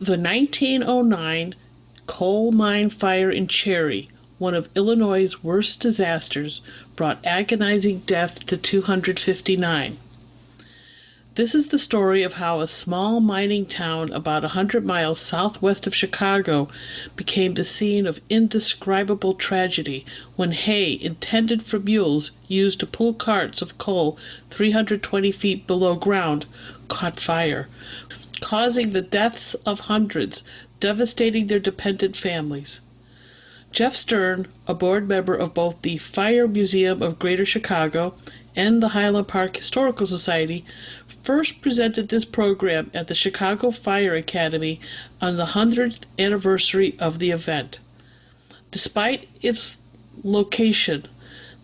The 1909 coal mine fire in Cherry, one of Illinois' worst disasters, brought agonizing death to 259. This is the story of how a small mining town about 100 miles southwest of Chicago became the scene of indescribable tragedy when hay intended for mules used to pull carts of coal 320 feet below ground caught fire, causing the deaths of hundreds, devastating their dependent families. Jeff Stern, a board member of both the Fire Museum of Greater Chicago and the Highland Park Historical Society, first presented this program at the Chicago Fire Academy on the 100th anniversary of the event. Despite its location,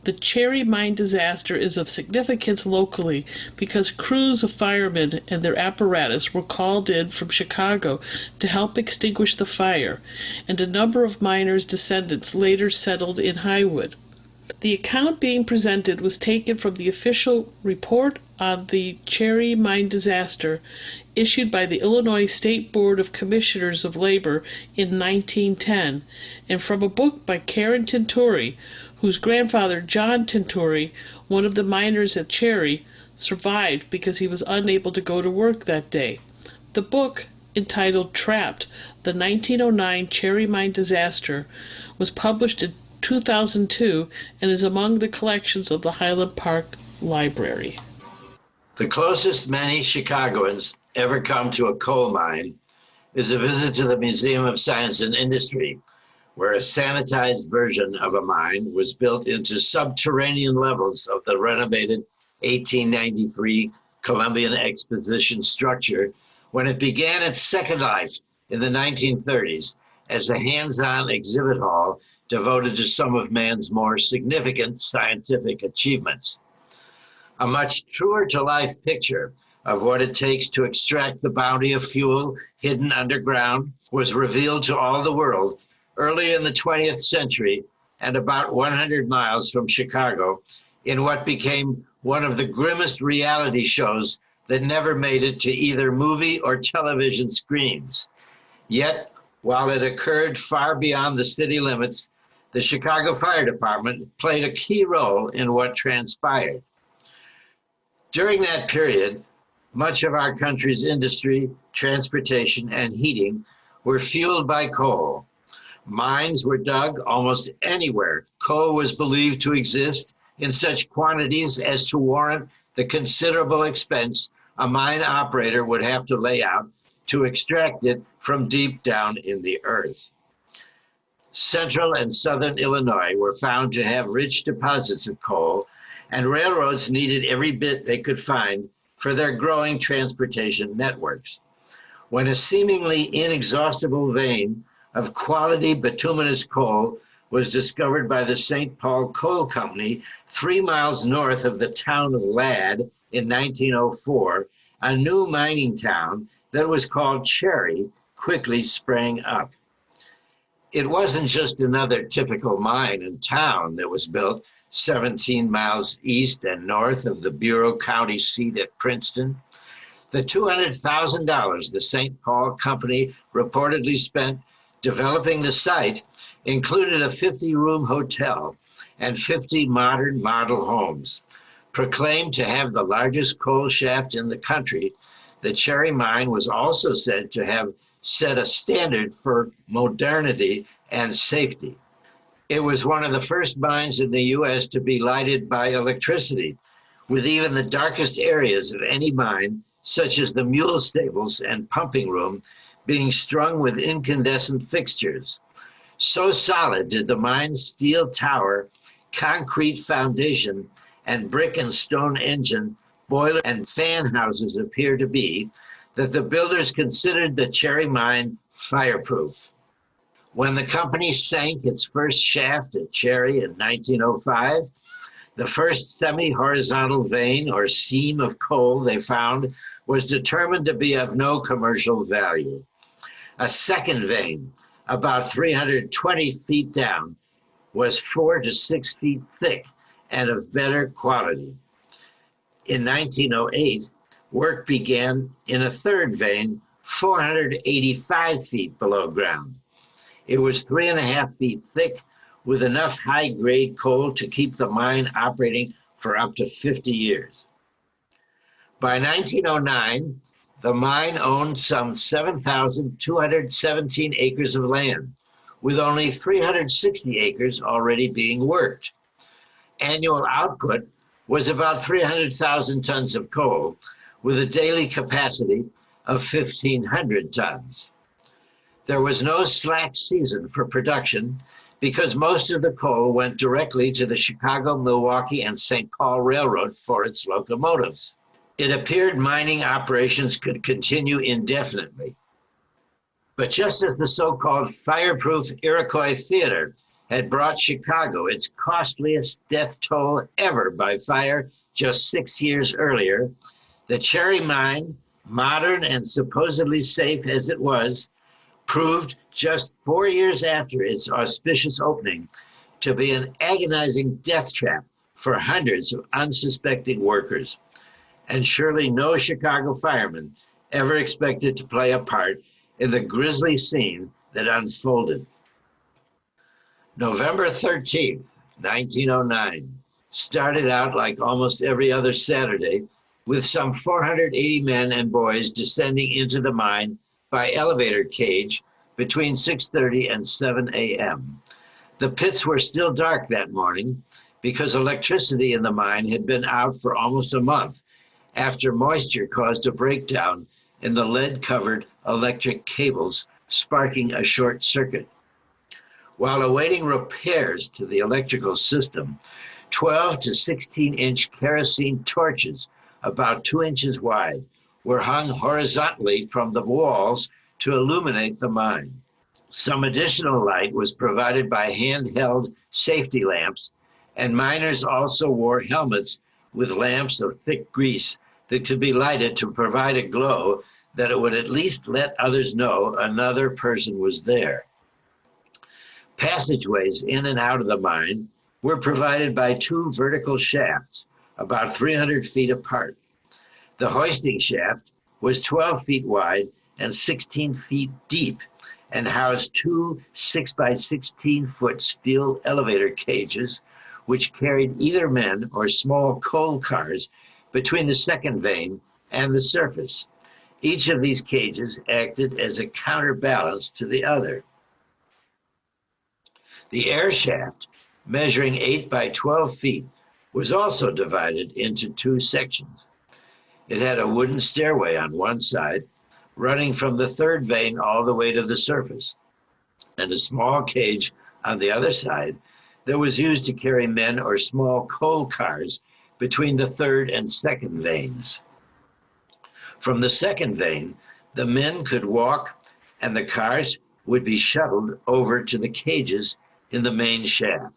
the Cherry Mine disaster is of significance locally because crews of firemen and their apparatus were called in from Chicago to help extinguish the fire, and a number of miners' descendants later settled in Highwood. The account being presented was taken from the official report on the Cherry Mine disaster issued by the Illinois State Board of Commissioners of Labor in 1910, and from a book by Karen Tintori, whose grandfather, John Tintori, one of the miners at Cherry, survived because he was unable to go to work that day. The book, entitled Trapped, the 1909 Cherry Mine Disaster, was published in 2002 and is among the collections of the Highland Park Library. The closest many Chicagoans ever come to a coal mine is a visit to the Museum of Science and Industry, where a sanitized version of a mine was built into subterranean levels of the renovated 1893 Columbian Exposition structure when it began its second life in the 1930s as a hands-on exhibit hall devoted to some of man's more significant scientific achievements. A much truer-to-life picture of what it takes to extract the bounty of fuel hidden underground was revealed to all the world early in the 20th century and about 100 miles from Chicago in what became one of the grimmest reality shows that never made it to either movie or television screens. Yet, while it occurred far beyond the city limits, the Chicago Fire Department played a key role in what transpired. During that period, much of our country's industry, transportation, and heating were fueled by coal. Mines were dug almost anywhere coal was believed to exist in such quantities as to warrant the considerable expense a mine operator would have to lay out to extract it from deep down in the earth. Central and southern Illinois were found to have rich deposits of coal, and railroads needed every bit they could find for their growing transportation networks. When a seemingly inexhaustible vein of quality bituminous coal was discovered by the St. Paul Coal Company 3 miles north of the town of Ladd in 1904, a new mining town that was called Cherry quickly sprang up. It wasn't just another typical mine and town that was built 17 miles east and north of the Bureau County seat at Princeton. The $200,000 the St. Paul Company reportedly spent developing the site included a 50-room hotel and 50 modern model homes. Proclaimed to have the largest coal shaft in the country, the Cherry Mine was also said to have set a standard for modernity and safety. It was one of the first mines in the U.S. to be lighted by electricity, with even the darkest areas of any mine, such as the mule stables and pumping room, being strung with incandescent fixtures. So solid did the mine's steel tower, concrete foundation, and brick and stone engine, boiler and fan houses appear to be, that the builders considered the Cherry Mine fireproof. When the company sank its first shaft at Cherry in 1905, the first semi-horizontal vein or seam of coal they found was determined to be of no commercial value. A second vein, about 320 feet down, was 4 to 6 feet thick and of better quality. In 1908, work began in a third vein 485 feet below ground. It was 3.5 feet thick, with enough high-grade coal to keep the mine operating for up to 50 years. By 1909, the mine owned some 7,217 acres of land, with only 360 acres already being worked. Annual output was about 300,000 tons of coal, with a daily capacity of 1,500 tons. There was no slack season for production because most of the coal went directly to the Chicago, Milwaukee, and St. Paul Railroad for its locomotives. It appeared mining operations could continue indefinitely. But just as the so-called fireproof Iroquois Theater had brought Chicago its costliest death toll ever by fire just 6 years earlier, the Cherry Mine, modern and supposedly safe as it was, proved just 4 years after its auspicious opening to be an agonizing death trap for hundreds of unsuspecting workers. And surely no Chicago fireman ever expected to play a part in the grisly scene that unfolded. November 13th, 1909, started out like almost every other Saturday, with some 480 men and boys descending into the mine by elevator cage between 6:30 and 7 a.m. The pits were still dark that morning because electricity in the mine had been out for almost a month after moisture caused a breakdown in the lead-covered electric cables, sparking a short circuit. While awaiting repairs to the electrical system, 12 to 16-inch kerosene torches, about 2 inches wide, were hung horizontally from the walls to illuminate the mine. Some additional light was provided by handheld safety lamps, and miners also wore helmets with lamps of thick grease that could be lighted to provide a glow that it would at least let others know another person was there. Passageways in and out of the mine were provided by 2 vertical shafts, about 300 feet apart. The hoisting shaft was 12 feet wide and 16 feet deep and housed 2 6-by-16-foot steel elevator cages, which carried either men or small coal cars between the second vein and the surface. Each of these cages acted as a counterbalance to the other. The air shaft, measuring 8 by 12 feet, was also divided into 2 sections. It had a wooden stairway on one side, running from the third vein all the way to the surface, and a small cage on the other side that was used to carry men or small coal cars between the third and second veins. From the second vein, the men could walk and the cars would be shuttled over to the cages in the main shaft.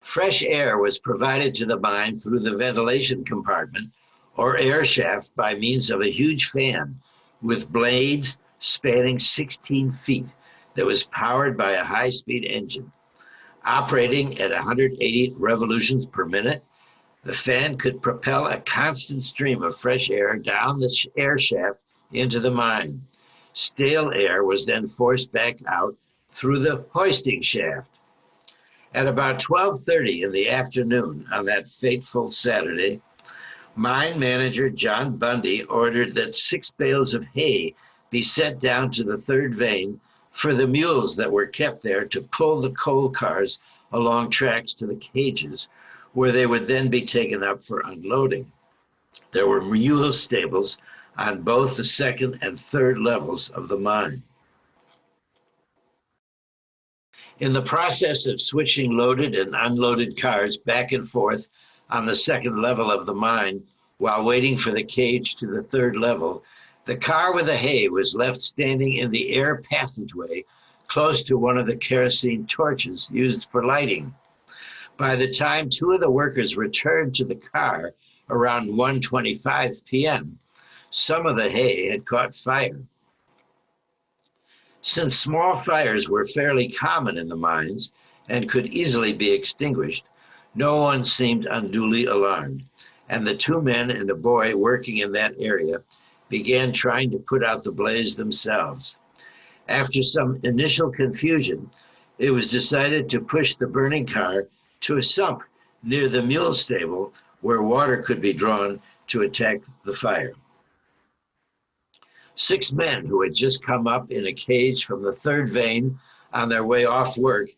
Fresh air was provided to the mine through the ventilation compartment or air shaft by means of a huge fan with blades spanning 16 feet that was powered by a high-speed engine. Operating at 180 revolutions per minute, the fan could propel a constant stream of fresh air down the air shaft into the mine. Stale air was then forced back out through the hoisting shaft. At about 12:30 in the afternoon on that fateful Saturday, mine manager John Bundy ordered that 6 bales of hay be sent down to the third vein for the mules that were kept there to pull the coal cars along tracks to the cages, where they would then be taken up for unloading. There were mule stables on both the second and third levels of the mine. In the process of switching loaded and unloaded cars back and forth on the second level of the mine while waiting for the cage to the third level, the car with the hay was left standing in the air passageway close to one of the kerosene torches used for lighting. By the time 2 of the workers returned to the car around 1:25 p.m., some of the hay had caught fire. Since small fires were fairly common in the mines and could easily be extinguished, no one seemed unduly alarmed, and the 2 men and a boy working in that area began trying to put out the blaze themselves. After some initial confusion, it was decided to push the burning car to a sump near the mule stable where water could be drawn to attack the fire. 6 men who had just come up in a cage from the third vein on their way off work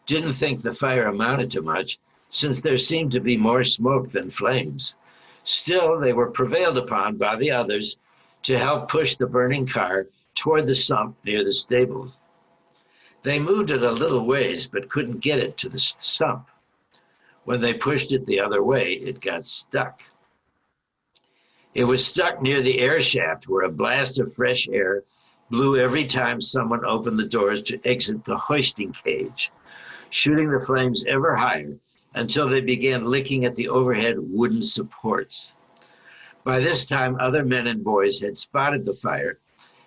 didn't think the fire amounted to much, since there seemed to be more smoke than flames. Still, they were prevailed upon by the others to help push the burning car toward the sump near the stables. They moved it a little ways, but couldn't get it to the sump. When they pushed it the other way, it got stuck. It was stuck near the air shaft, where a blast of fresh air blew every time someone opened the doors to exit the hoisting cage, shooting the flames ever higher until they began licking at the overhead wooden supports. By this time, other men and boys had spotted the fire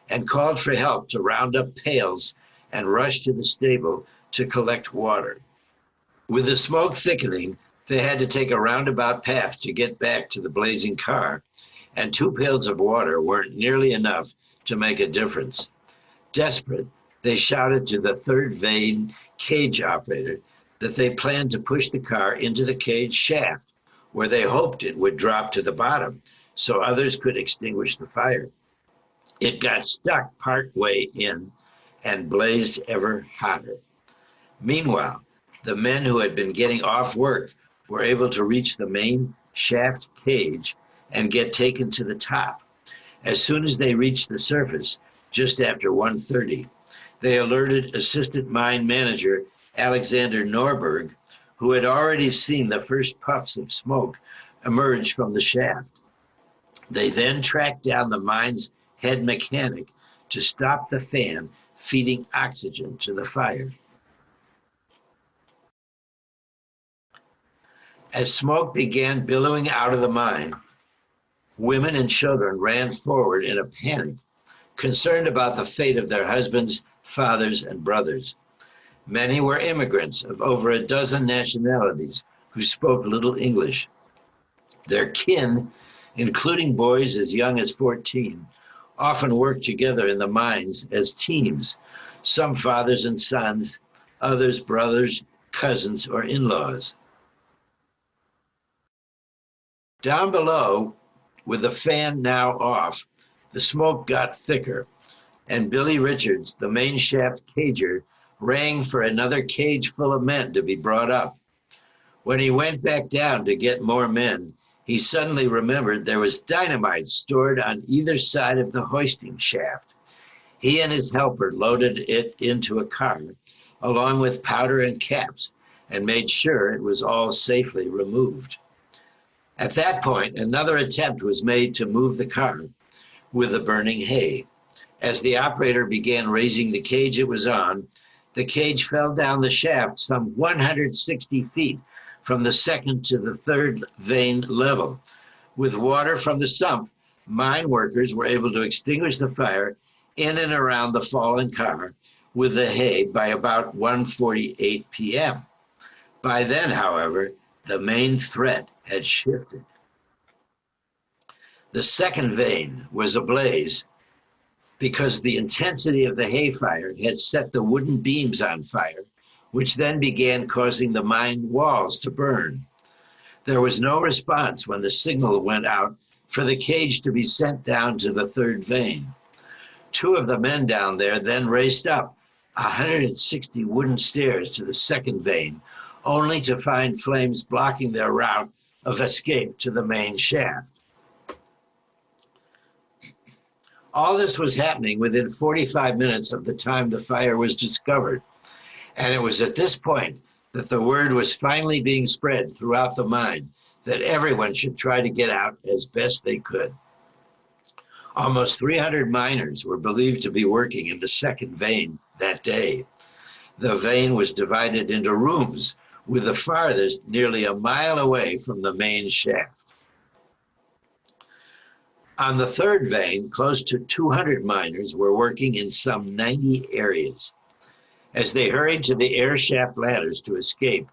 and called for help to round up pails and rush to the stable to collect water. With the smoke thickening, they had to take a roundabout path to get back to the blazing car, and 2 pails of water weren't nearly enough to make a difference. Desperate, they shouted to the third vein cage operator that they planned to push the car into the cage shaft, where they hoped it would drop to the bottom so others could extinguish the fire. It got stuck part way in and blazed ever hotter. Meanwhile, the men who had been getting off work were able to reach the main shaft cage and get taken to the top. As soon as they reached the surface, just after 1:30, they alerted Assistant Mine Manager Alexander Norberg, who had already seen the first puffs of smoke emerge from the shaft. They then tracked down the mine's head mechanic to stop the fan feeding oxygen to the fire. As smoke began billowing out of the mine, women and children ran forward in a panic, concerned about the fate of their husbands, fathers, and brothers. Many were immigrants of over a dozen nationalities who spoke little English. Their kin, including boys as young as 14, often worked together in the mines as teams, some fathers and sons, others brothers, cousins, or in-laws. Down below, with the fan now off, the smoke got thicker, and Billy Richards, the main shaft cager, rang for another cage full of men to be brought up. When he went back down to get more men, he suddenly remembered there was dynamite stored on either side of the hoisting shaft. He and his helper loaded it into a car, along with powder and caps, and made sure it was all safely removed. At that point, another attempt was made to move the car with the burning hay. As the operator began raising the cage it was on, the cage fell down the shaft some 160 feet from the second to the third vein level. With water from the sump, mine workers were able to extinguish the fire in and around the fallen car with the hay by about 1:48 p.m. By then, however, the main threat had shifted. The second vein was ablaze because the intensity of the hay fire had set the wooden beams on fire, which then began causing the mine walls to burn. There was no response when the signal went out for the cage to be sent down to the third vein. 2 of the men down there then raced up 160 wooden stairs to the second vein, only to find flames blocking their route of escape to the main shaft. All this was happening within 45 minutes of the time the fire was discovered, and it was at this point that the word was finally being spread throughout the mine that everyone should try to get out as best they could. Almost 300 miners were believed to be working in the second vein that day. The vein was divided into rooms, with the farthest nearly a mile away from the main shaft. On the third vein, close to 200 miners were working in some 90 areas. As they hurried to the air shaft ladders to escape,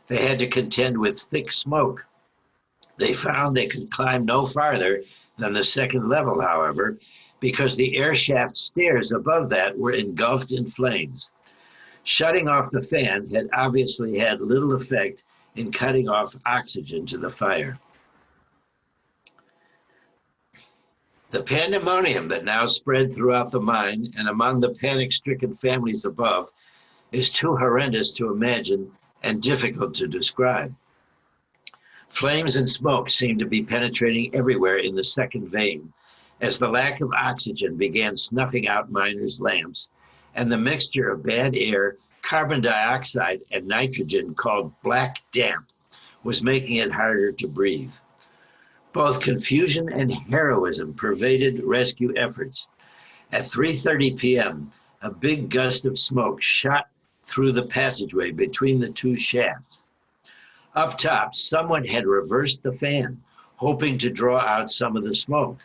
they had to contend with thick smoke. They found they could climb no farther than the second level, however, because the air shaft stairs above that were engulfed in flames. Shutting off the fan had obviously had little effect in cutting off oxygen to the fire. The pandemonium that now spread throughout the mine and among the panic-stricken families above is too horrendous to imagine and difficult to describe. Flames and smoke seemed to be penetrating everywhere in the second vein as the lack of oxygen began snuffing out miners' lamps, and the mixture of bad air, carbon dioxide, and nitrogen called black damp was making it harder to breathe. Both confusion and heroism pervaded rescue efforts. At 3:30 p.m., a big gust of smoke shot through the passageway between the two shafts. Up top, someone had reversed the fan, hoping to draw out some of the smoke.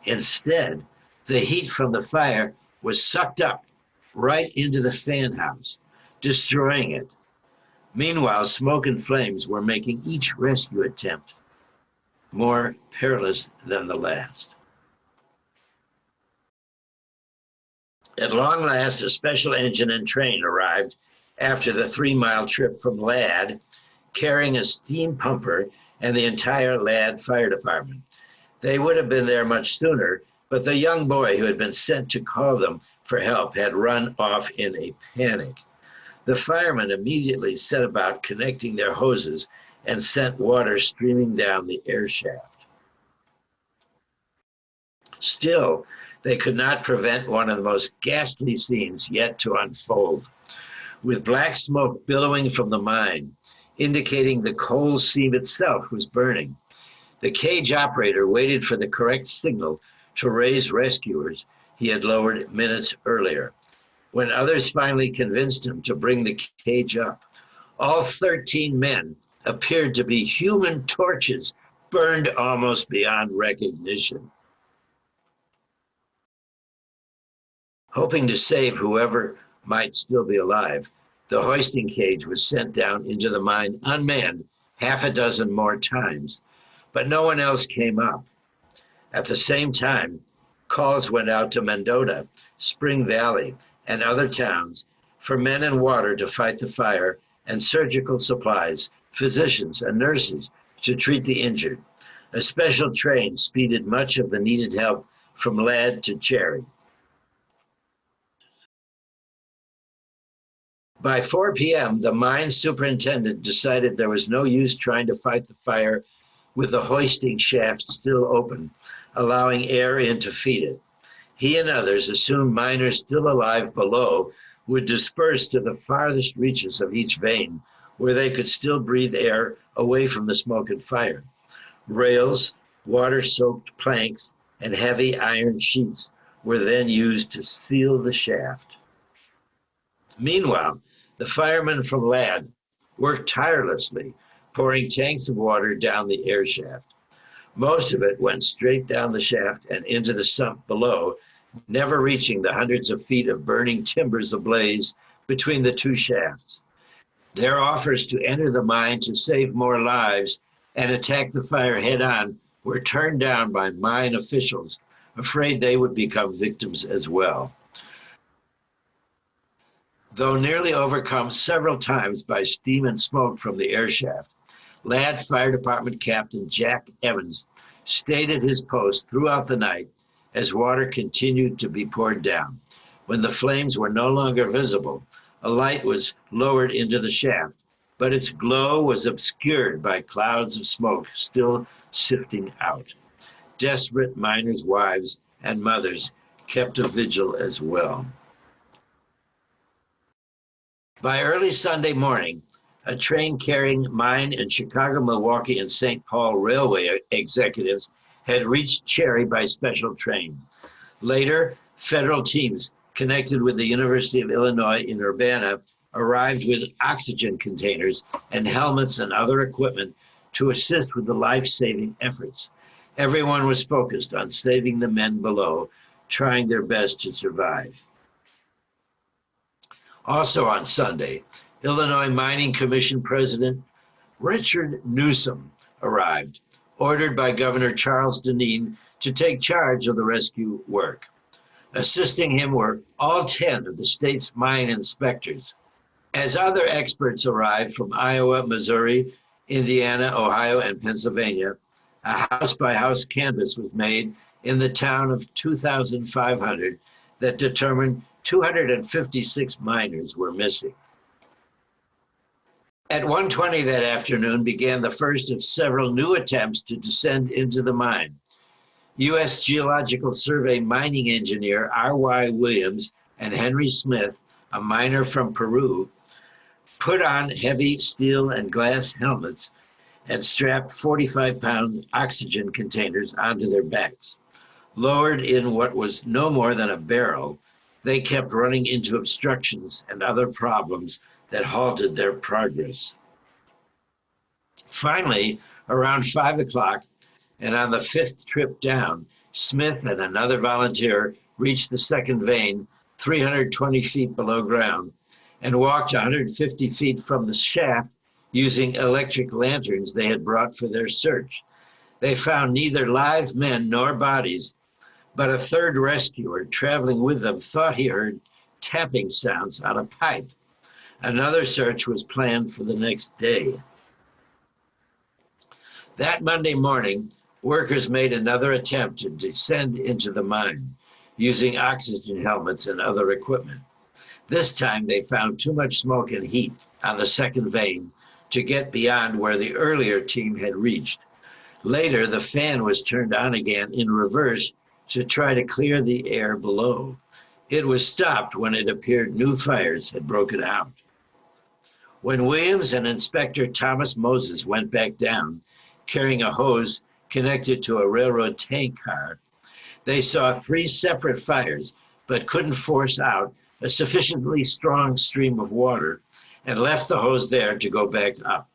Instead, the heat from the fire was sucked up right into the fan house, destroying it. Meanwhile, smoke and flames were making each rescue attempt more perilous than the last. At long last, a special engine and train arrived after the 3-mile trip from Ladd, carrying a steam pumper and the entire Ladd Fire Department. They would have been there much sooner, but the young boy who had been sent to call them for help had run off in a panic. The firemen immediately set about connecting their hoses and sent water streaming down the air shaft. Still, they could not prevent one of the most ghastly scenes yet to unfold. With black smoke billowing from the mine, indicating the coal seam itself was burning, the cage operator waited for the correct signal to raise rescuers he had lowered minutes earlier. When others finally convinced him to bring the cage up, all 13 men appeared to be human torches burned almost beyond recognition. Hoping to save whoever might still be alive, the hoisting cage was sent down into the mine unmanned half a dozen more times, but no one else came up. At the same time, calls went out to Mendota, Spring Valley, and other towns for men and water to fight the fire and surgical supplies, physicians and nurses to treat the injured. A special train speeded much of the needed help from Ladd to Cherry. By 4 p.m., the mine superintendent decided there was no use trying to fight the fire with the hoisting shaft still open, allowing air in to feed it. He and others assumed miners still alive below would disperse to the farthest reaches of each vein, where they could still breathe air away from the smoke and fire. Rails, water-soaked planks, and heavy iron sheets were then used to seal the shaft. Meanwhile, the firemen from Ladd worked tirelessly, pouring tanks of water down the air shaft. Most of it went straight down the shaft and into the sump below, never reaching the hundreds of feet of burning timbers ablaze between the two shafts. Their offers to enter the mine to save more lives and attack the fire head-on were turned down by mine officials, afraid they would become victims as well. Though nearly overcome several times by steam and smoke from the air shaft, Ladd Fire Department Captain Jack Evans stayed at his post throughout the night as water continued to be poured down. When the flames were no longer visible, a light was lowered into the shaft, but its glow was obscured by clouds of smoke still sifting out. Desperate miners' wives and mothers kept a vigil as well. By early Sunday morning, a train carrying mine and Chicago, Milwaukee, and St. Paul Railway executives had reached Cherry by special train. Later, federal teams connected with the University of Illinois in Urbana arrived with oxygen containers and helmets and other equipment to assist with the life-saving efforts. Everyone was focused on saving the men below, trying their best to survive. Also on Sunday, Illinois Mining Commission President Richard Newsom arrived, ordered by Governor Charles Deneen to take charge of the rescue work. Assisting him were all 10 of the state's mine inspectors. As other experts arrived from Iowa, Missouri, Indiana, Ohio, and Pennsylvania, a house-by-house canvass was made in the town of 2,500 that determined 256 miners were missing. At 1:20 that afternoon began the first of several new attempts to descend into the mine. U.S. Geological Survey mining engineer R.Y. Williams and Henry Smith, a miner from Peru, put on heavy steel and glass helmets and strapped 45-pound oxygen containers onto their backs. Lowered in what was no more than a barrel, they kept running into obstructions and other problems that halted their progress. Finally, around 5 o'clock, and on the fifth trip down, Smith and another volunteer reached the second vein, 320 feet below ground, and walked 150 feet from the shaft using electric lanterns they had brought for their search. They found neither live men nor bodies, but a third rescuer traveling with them thought he heard tapping sounds on a pipe. Another search was planned for the next day. That Monday morning, workers made another attempt to descend into the mine using oxygen helmets and other equipment. This time they found too much smoke and heat on the second vein to get beyond where the earlier team had reached. Later, the fan was turned on again in reverse to try to clear the air below. It was stopped when it appeared new fires had broken out. When Williams and Inspector Thomas Moses went back down, carrying a hose connected to a railroad tank car, they saw 3 separate fires, but couldn't force out a sufficiently strong stream of water and left the hose there to go back up.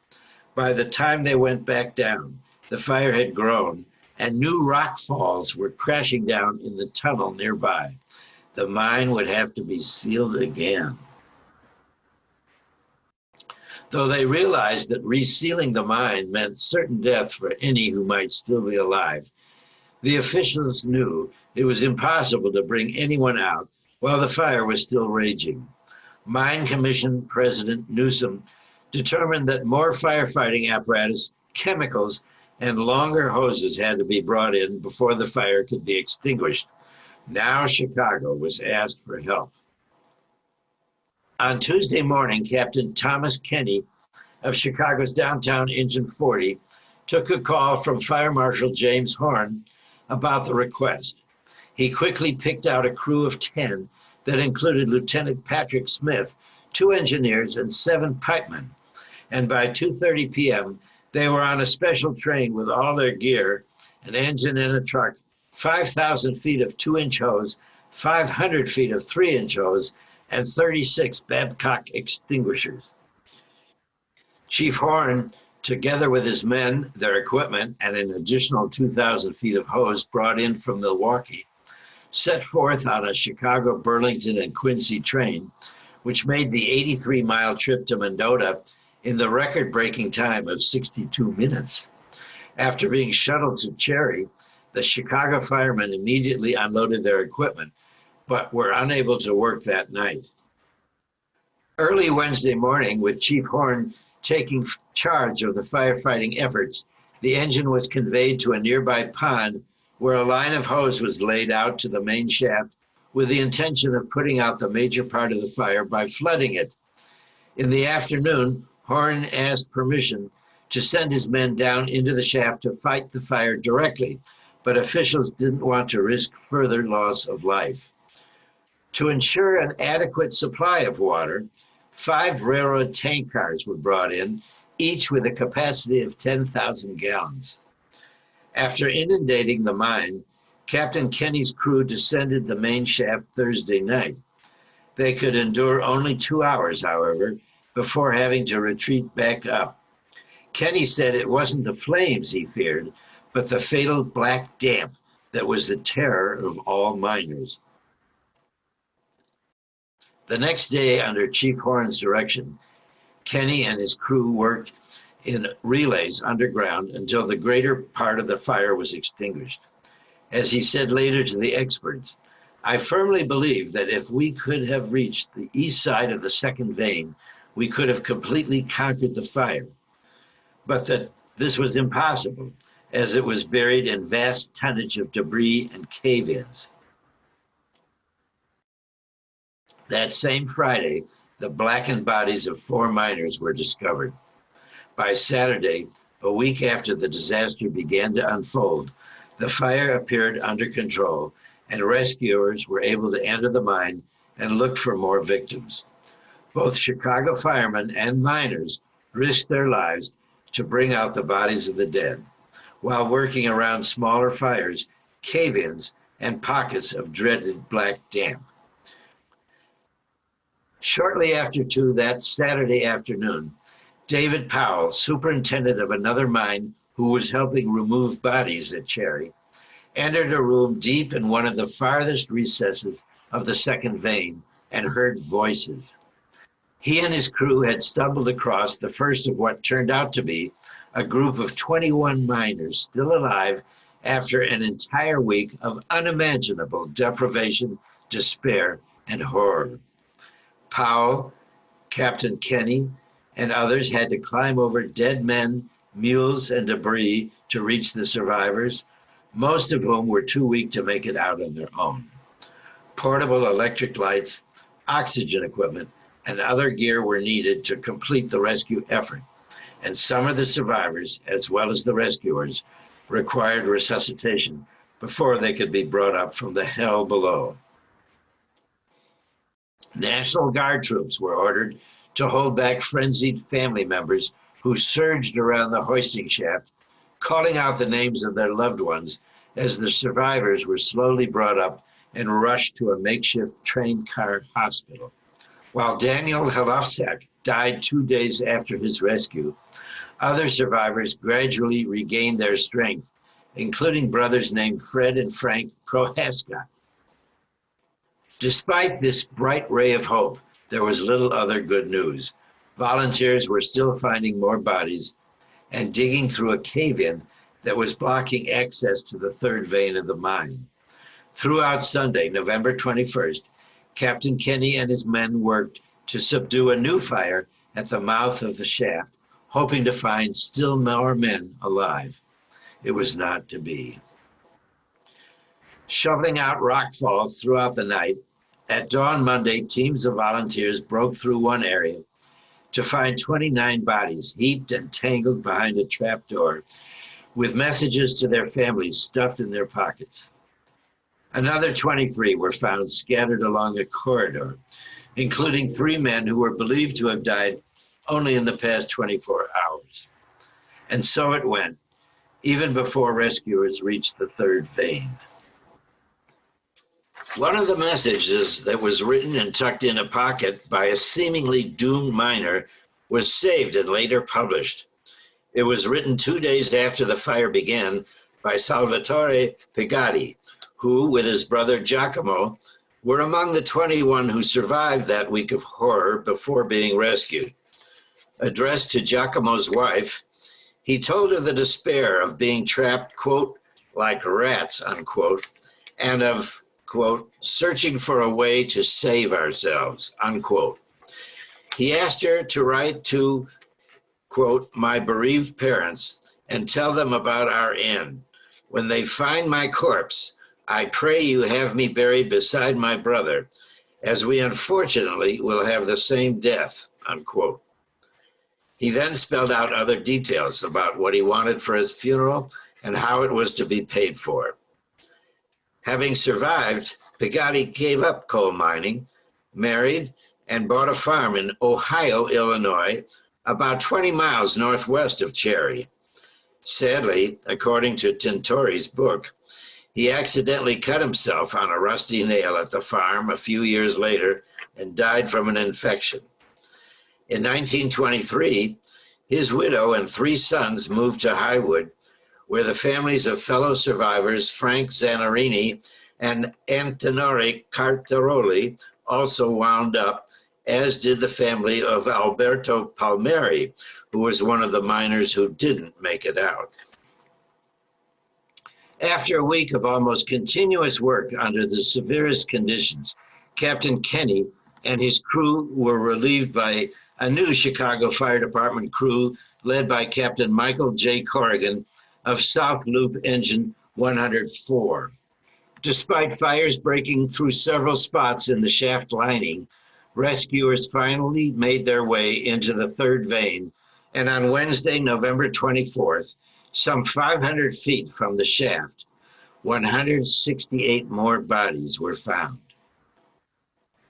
By the time they went back down, the fire had grown and new rock falls were crashing down in the tunnel nearby. The mine would have to be sealed again. Though they realized that resealing the mine meant certain death for any who might still be alive, the officials knew it was impossible to bring anyone out while the fire was still raging. Mine Commission President Newsom determined that more firefighting apparatus, chemicals, and longer hoses had to be brought in before the fire could be extinguished. Now Chicago was asked for help. On Tuesday morning, Captain Thomas Kenny of Chicago's downtown Engine 40 took a call from Fire Marshal James Horn about the request. He quickly picked out a crew of 10 that included Lieutenant Patrick Smith, 2 engineers, and 7 pipemen. And by 2:30 p.m., they were on a special train with all their gear, an engine and a truck, 5,000 feet of 2-inch hose, 500 feet of 3-inch hose, and 36 Babcock extinguishers. Chief Horn, together with his men, their equipment, and an additional 2,000 feet of hose brought in from Milwaukee, set forth on a Chicago, Burlington, and Quincy train, which made the 83-mile trip to Mendota in the record-breaking time of 62 minutes. After being shuttled to Cherry, the Chicago firemen immediately unloaded their equipment, but were unable to work that night. Early Wednesday morning, with Chief Horn taking charge of the firefighting efforts, the engine was conveyed to a nearby pond where a line of hose was laid out to the main shaft with the intention of putting out the major part of the fire by flooding it. In the afternoon, Horn asked permission to send his men down into the shaft to fight the fire directly, but officials didn't want to risk further loss of life. To ensure an adequate supply of water, 5 railroad tank cars were brought in, each with a capacity of 10,000 gallons. After inundating the mine, Captain Kenny's crew descended the main shaft Thursday night. They could endure only 2 hours, however, before having to retreat back up. Kenny said it wasn't the flames he feared, but the fatal black damp that was the terror of all miners. The next day, under Chief Horn's direction, Kenny and his crew worked in relays underground until the greater part of the fire was extinguished. As he said later to the experts, I firmly believe that if we could have reached the east side of the second vein, we could have completely conquered the fire, but that this was impossible, as it was buried in vast tonnage of debris and cave-ins. That same Friday, the blackened bodies of 4 miners were discovered. By Saturday, a week after the disaster began to unfold, the fire appeared under control, and rescuers were able to enter the mine and look for more victims. Both Chicago firemen and miners risked their lives to bring out the bodies of the dead, while working around smaller fires, cave-ins, and pockets of dreaded black damp. Shortly after 2 that Saturday afternoon, David Powell, superintendent of another mine who was helping remove bodies at Cherry, entered a room deep in one of the farthest recesses of the second vein and heard voices. He and his crew had stumbled across the first of what turned out to be a group of 21 miners still alive after an entire week of unimaginable deprivation, despair, and horror. Powell, Captain Kenny, and others had to climb over dead men, mules, and debris to reach the survivors, most of whom were too weak to make it out on their own. Portable electric lights, oxygen equipment, and other gear were needed to complete the rescue effort, and some of the survivors, as well as the rescuers, required resuscitation before they could be brought up from the hell below. National Guard troops were ordered to hold back frenzied family members who surged around the hoisting shaft, calling out the names of their loved ones as the survivors were slowly brought up and rushed to a makeshift train car hospital. While Daniel Halofsek died 2 days after his rescue, other survivors gradually regained their strength, including brothers named Fred and Frank Prohaska. Despite this bright ray of hope, there was little other good news. Volunteers were still finding more bodies and digging through a cave-in that was blocking access to the third vein of the mine. Throughout Sunday, November 21st, Captain Kenny and his men worked to subdue a new fire at the mouth of the shaft, hoping to find still more men alive. It was not to be. Shoveling out rock falls throughout the night, at dawn Monday, teams of volunteers broke through one area to find 29 bodies heaped and tangled behind a trapdoor, with messages to their families stuffed in their pockets. Another 23 were found scattered along a corridor, including 3 men who were believed to have died only in the past 24 hours. And so it went, even before rescuers reached the third vein. One of the messages that was written and tucked in a pocket by a seemingly doomed miner was saved and later published. It was written 2 days after the fire began by Salvatore Pigatti, who, with his brother Giacomo, were among the 21 who survived that week of horror before being rescued. Addressed to Giacomo's wife, he told her the despair of being trapped, quote, like rats, unquote, and of, quote, searching for a way to save ourselves, unquote. He asked her to write to, quote, my bereaved parents and tell them about our end. When they find my corpse, I pray you have me buried beside my brother, as we unfortunately will have the same death, unquote. He then spelled out other details about what he wanted for his funeral and how it was to be paid for. Having survived, Pigatti gave up coal mining, married, and bought a farm in Ohio, Illinois, about 20 miles northwest of Cherry. Sadly, according to Tintori's book, he accidentally cut himself on a rusty nail at the farm a few years later and died from an infection. In 1923, his widow and 3 sons moved to Highwood, where the families of fellow survivors Frank Zanarini and Antonio Cartaroli also wound up, as did the family of Alberto Palmieri, who was one of the miners who didn't make it out. After a week of almost continuous work under the severest conditions, Captain Kenny and his crew were relieved by a new Chicago Fire Department crew led by Captain Michael J. Corrigan of South Loop Engine 104. Despite fires breaking through several spots in the shaft lining, rescuers finally made their way into the third vein, and on Wednesday, November 24th, some 500 feet from the shaft, 168 more bodies were found.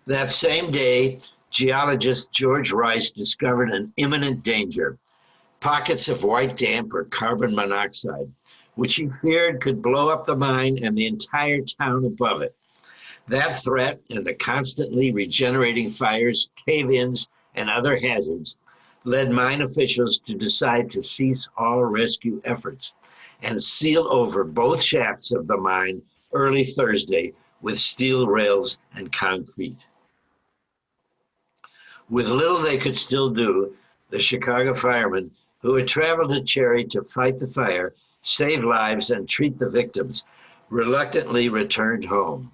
That same day, geologist George Rice discovered an imminent danger, pockets of white damp or carbon monoxide, which he feared could blow up the mine and the entire town above it. That threat and the constantly regenerating fires, cave-ins, and other hazards led mine officials to decide to cease all rescue efforts and seal over both shafts of the mine early Thursday with steel rails and concrete. With little they could still do, the Chicago firemen, who had traveled to Cherry to fight the fire, save lives, and treat the victims, reluctantly returned home.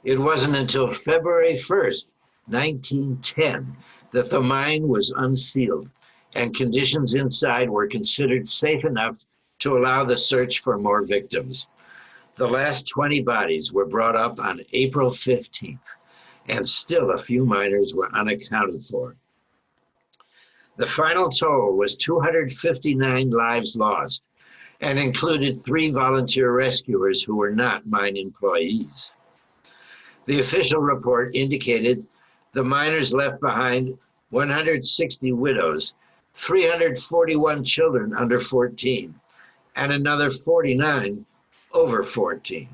It wasn't until February 1st, 1910, that the mine was unsealed and conditions inside were considered safe enough to allow the search for more victims. The last 20 bodies were brought up on April 15th, and still a few miners were unaccounted for. The final toll was 259 lives lost and included 3 volunteer rescuers who were not mine employees. The official report indicated the miners left behind 160 widows, 341 children under 14, and another 49 over 14.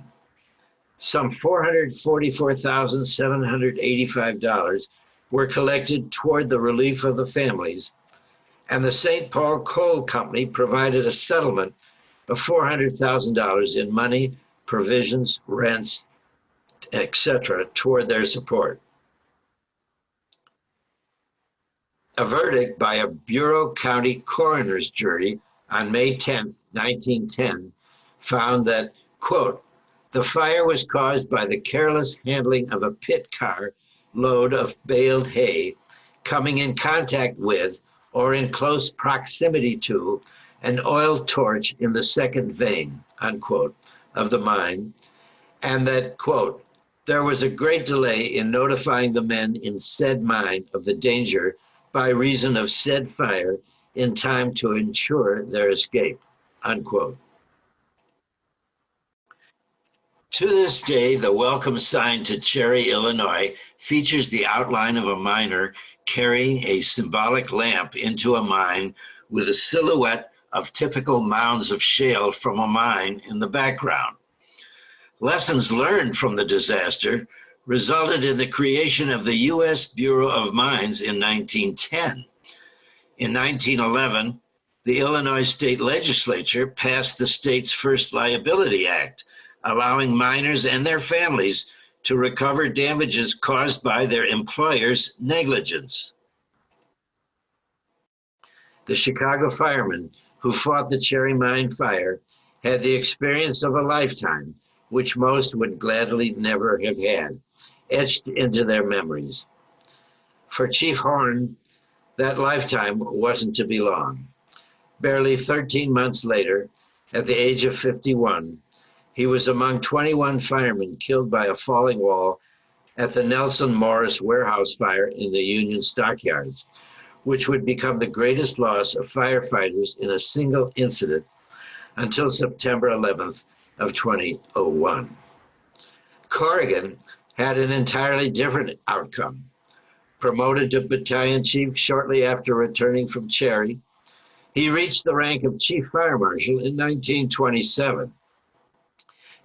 Some $444,785 were collected toward the relief of the families, and the St. Paul Coal Company provided a settlement of $400,000 in money, provisions, rents, etc., toward their support. A verdict by a Bureau County coroner's jury on May 10, 1910, found that, quote, the fire was caused by the careless handling of a pit car load of baled hay coming in contact with or in close proximity to an oil torch in the second vein, unquote, of the mine, and that, quote, there was a great delay in notifying the men in said mine of the danger by reason of said fire in time to ensure their escape, unquote. To this day, the welcome sign to Cherry, Illinois, features the outline of a miner carrying a symbolic lamp into a mine with a silhouette of typical mounds of shale from a mine in the background. Lessons learned from the disaster resulted in the creation of the U.S. Bureau of Mines in 1910. In 1911, the Illinois state legislature passed the state's first Liability Act, allowing miners and their families to recover damages caused by their employer's negligence. The Chicago firemen who fought the Cherry Mine fire had the experience of a lifetime, which most would gladly never have had, etched into their memories. For Chief Horn, that lifetime wasn't to be long. Barely 13 months later, at the age of 51, he was among 21 firemen killed by a falling wall at the Nelson Morris warehouse fire in the Union Stockyards, which would become the greatest loss of firefighters in a single incident until September 11th of 2001. Corrigan had an entirely different outcome. Promoted to battalion chief shortly after returning from Cherry, he reached the rank of chief fire marshal in 1927.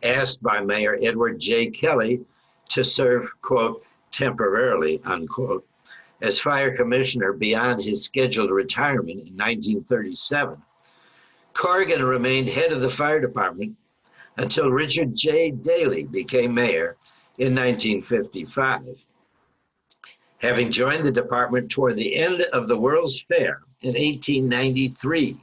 Asked by Mayor Edward J. Kelly to serve, quote, temporarily, unquote, as fire commissioner beyond his scheduled retirement in 1937, Corrigan remained head of the fire department until Richard J. Daley became mayor in 1955. Having joined the department toward the end of the World's Fair in 1893,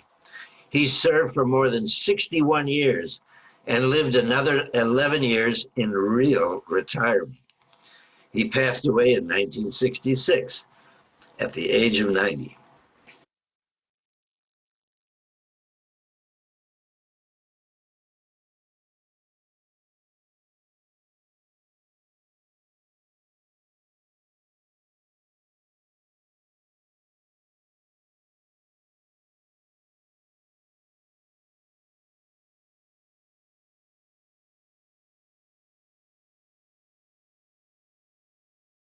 he served for more than 61 years and lived another 11 years in real retirement. He passed away in 1966 at the age of 90.